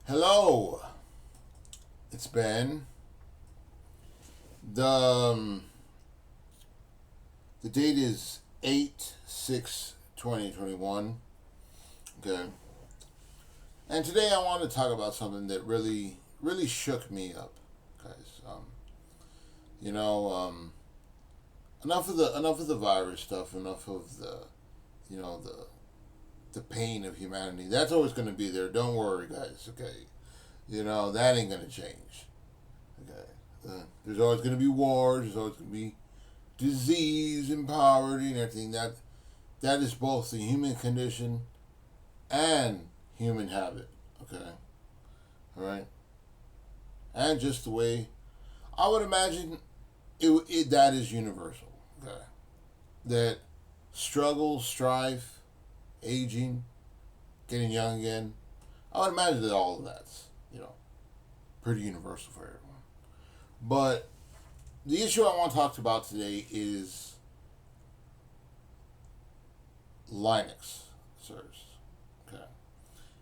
Hello, it's Ben. The the date is 8/6/2021. Okay, and today I want to talk about something that really shook me up, guys. You know, enough of the virus stuff. Enough of the pain of humanity. That's always going to be there. Don't worry, guys. Okay, that ain't going to change. Okay. There's always going to be wars. There's always going to be disease and poverty and everything. That is both the human condition and human habit. Okay. All right. And just the way I would imagine that is universal. Okay. That struggle, strife, aging, getting young again. I would imagine that all of that's pretty universal for everyone. But the issue I want to talk about today is Linux servers. Okay.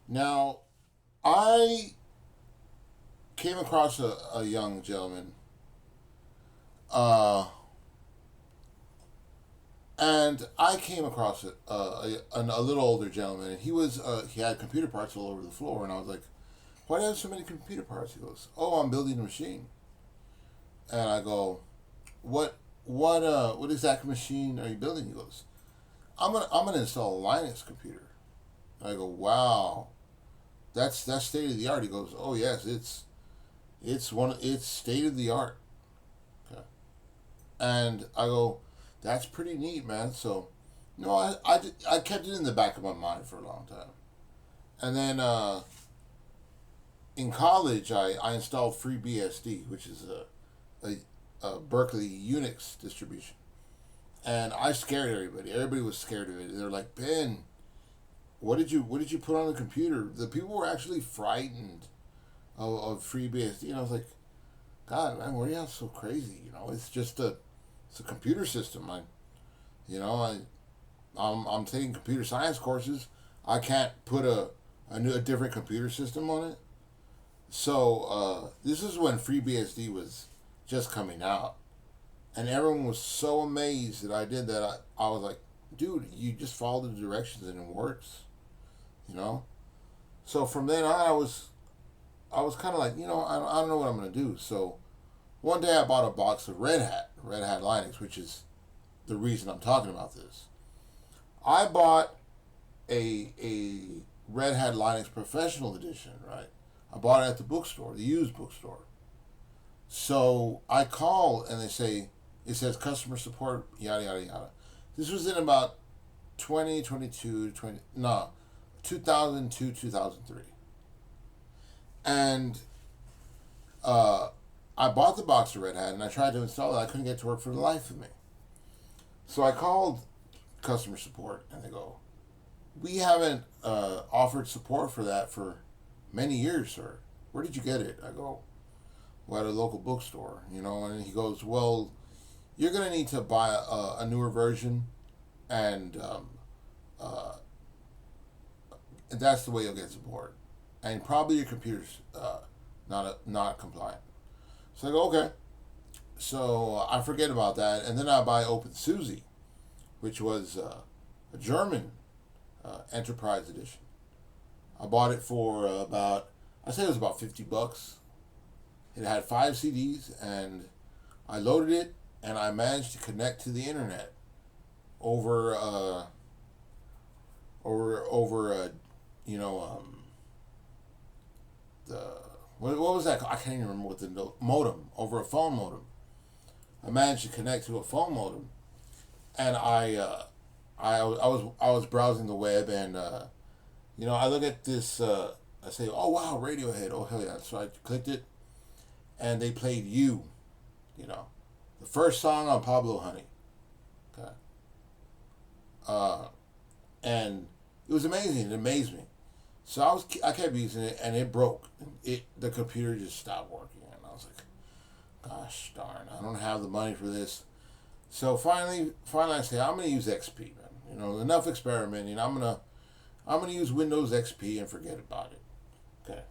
Now, I came across a young gentleman, and I came across a little older gentleman, and he had computer parts all over the floor, and I was like, "Why do you have so many computer parts?" He goes, "Oh, I'm building a machine." And I go, what exact machine are you building? He goes, I'm gonna install a Linux computer. And I go, wow, that's state of the art. He goes, oh yes, it's state of the art. Okay. And I go, that's pretty neat, man. So, I kept it in the back of my mind for a long time. And then in college, I installed FreeBSD, which is a Berkeley Unix distribution, and I scared everybody. Everybody was scared of it. They're like, Ben, what did you put on the computer? The people were actually frightened of FreeBSD, and I was like, God, man, why are you so crazy? It's just it's a computer system. I'm taking computer science courses. I can't put a different computer system on it. So this is when FreeBSD was just coming out, and everyone was so amazed that I did that. I was like, dude, you just follow the directions and it works. So from then on, I was kind of like, I don't know what I'm gonna do. So one day I bought a box of Red Hat Linux, which is the reason I'm talking about this. I bought a Red Hat Linux Professional Edition, right? I bought it at the bookstore, the used bookstore. So I call and they say, it says customer support, yada, yada, yada. This was in about 2002, 2003. And I bought the box of Red Hat and I tried to install it. I couldn't get it to work for the life of me. So I called customer support and they go, we haven't offered support for that for many years, sir. Where did you get it? I go, well, at a local bookstore, and he goes, well, you're going to need to buy a newer version, and that's the way you'll get support. And probably your computer's not compliant. So I go, okay. So I forget about that, and then I buy OpenSUSE, which was a German enterprise edition. I bought it for I say it was about $50. It had 5 CDs, and I loaded it, and I managed to connect to the internet over the what was that? I can't even remember what the modem, over a phone modem. I managed to connect to a phone modem, and I was browsing the web, and I look at this. I say, oh wow, Radiohead. Oh hell yeah! So I clicked it, and they played "You," the first song on Pablo Honey. Okay. And it was amazing. It amazed me. So I kept using it, and it broke. The computer just stopped working, and I was like, gosh darn, I don't have the money for this. So finally I say, I'm gonna use XP, man. Enough experimenting. I'm gonna use Windows XP and forget about it. Okay.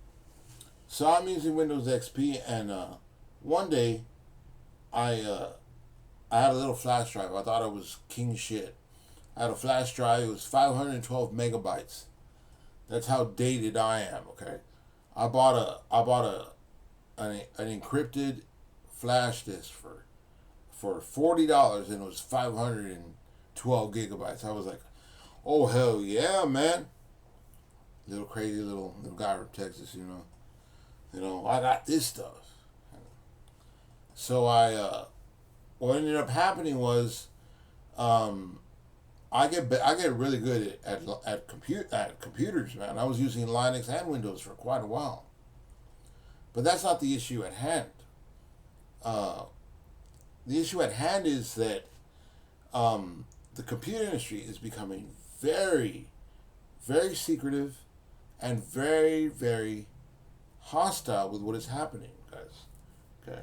So I'm using Windows XP, and one day I I had a little flash drive. I thought it was king shit. I had a flash drive. It was 512 megabytes. That's how dated I am. Okay, I bought an encrypted flash disk for $40, and it was 512 gigabytes. I was like, oh hell yeah, man! Little crazy little guy from Texas, I got this stuff. So what ended up happening was, um, I get really good at computers, man. I was using Linux and Windows for quite a while, but that's not the issue at hand. Uh, the issue at hand is that the computer industry is becoming very, very secretive and very, very hostile with what is happening, guys. Okay,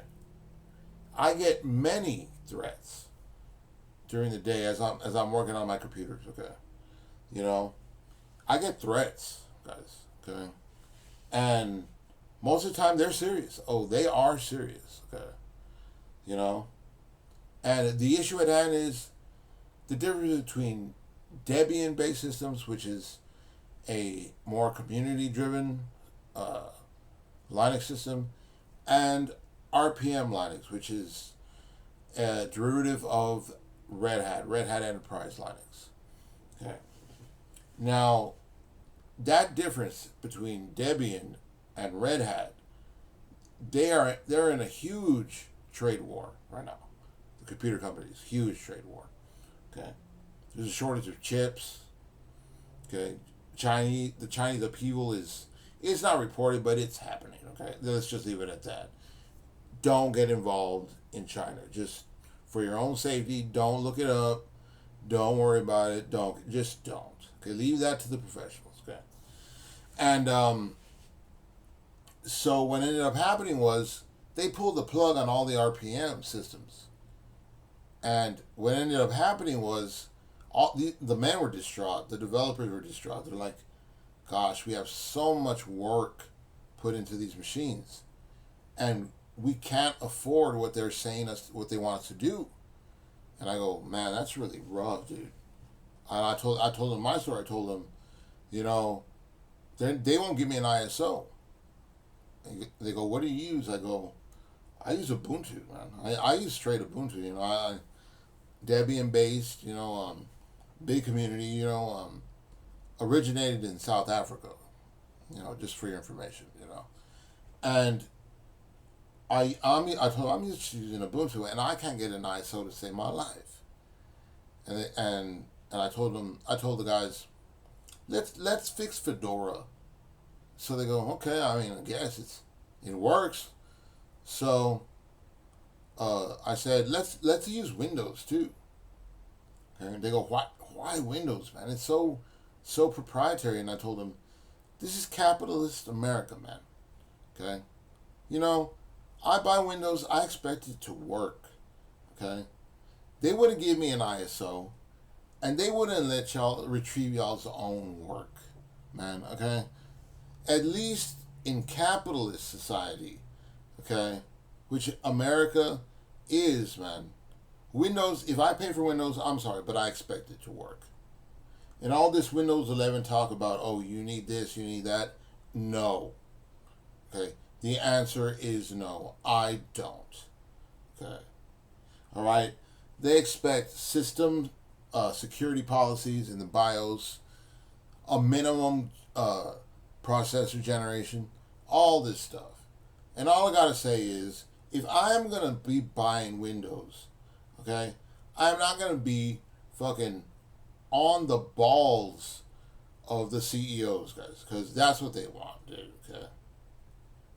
I get many threats during the day as I'm working on my computers. Okay, you know, I get threats, guys. Okay, and most of the time they're serious. Oh, they are serious. Okay, you know, and the issue at hand is the difference between Debian-based systems, which is a more community-driven uh, Linux system, and RPM Linux, which is a derivative of Red Hat Enterprise Linux. Okay. Now, that difference between Debian and Red Hat, they're in a huge trade war right now. The computer companies, huge trade war. Okay. There's a shortage of chips. Okay. The Chinese upheaval it's not reported, but it's happening. Okay. Let's just leave it at that. Don't get involved in China. Just for your own safety, don't look it up. Don't worry about it. Just don't. Okay, leave that to the professionals. Okay, and so what ended up happening was they pulled the plug on all the RPM systems, and what ended up happening was all the men were distraught. The developers were distraught. They're like, "Gosh, we have so much work put into these machines, and we can't afford what they're saying what they want us to do." And I go, man, that's really rough, dude. And I told them my story. I told them, they won't give me an ISO. They go, what do you use? I go, I use Ubuntu, man. I use straight Ubuntu. Debian based. Big community. Originated in South Africa. Just for your information. And I told him I'm just using Ubuntu, and I can't get an ISO to save my life. And I told the guys, let's fix Fedora. So they go, okay. I mean, I guess it works. So I said, let's use Windows too. Okay? And they go, why Windows, man? It's so proprietary. And I told them, this is capitalist America, man. Okay, I buy Windows, I expect it to work. Okay? They wouldn't give me an ISO, and they wouldn't let y'all retrieve y'all's own work, man. Okay? At least in capitalist society, okay, which America is, man. Windows, if I pay for Windows, I'm sorry, but I expect it to work. And all this Windows 11 talk about, oh, you need this, you need that. No. Okay? The answer is no. I don't. Okay. All right. They expect system security policies in the BIOS, a minimum processor generation, all this stuff. And all I gotta say is, if I'm gonna be buying Windows, okay, I'm not gonna be fucking on the balls of the CEOs, guys, because that's what they want, dude. Okay.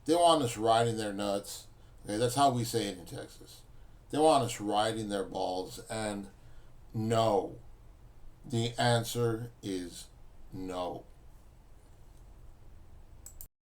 They want us riding their nuts. Okay, that's how we say it in Texas. They want us riding their balls, and no. The answer is no.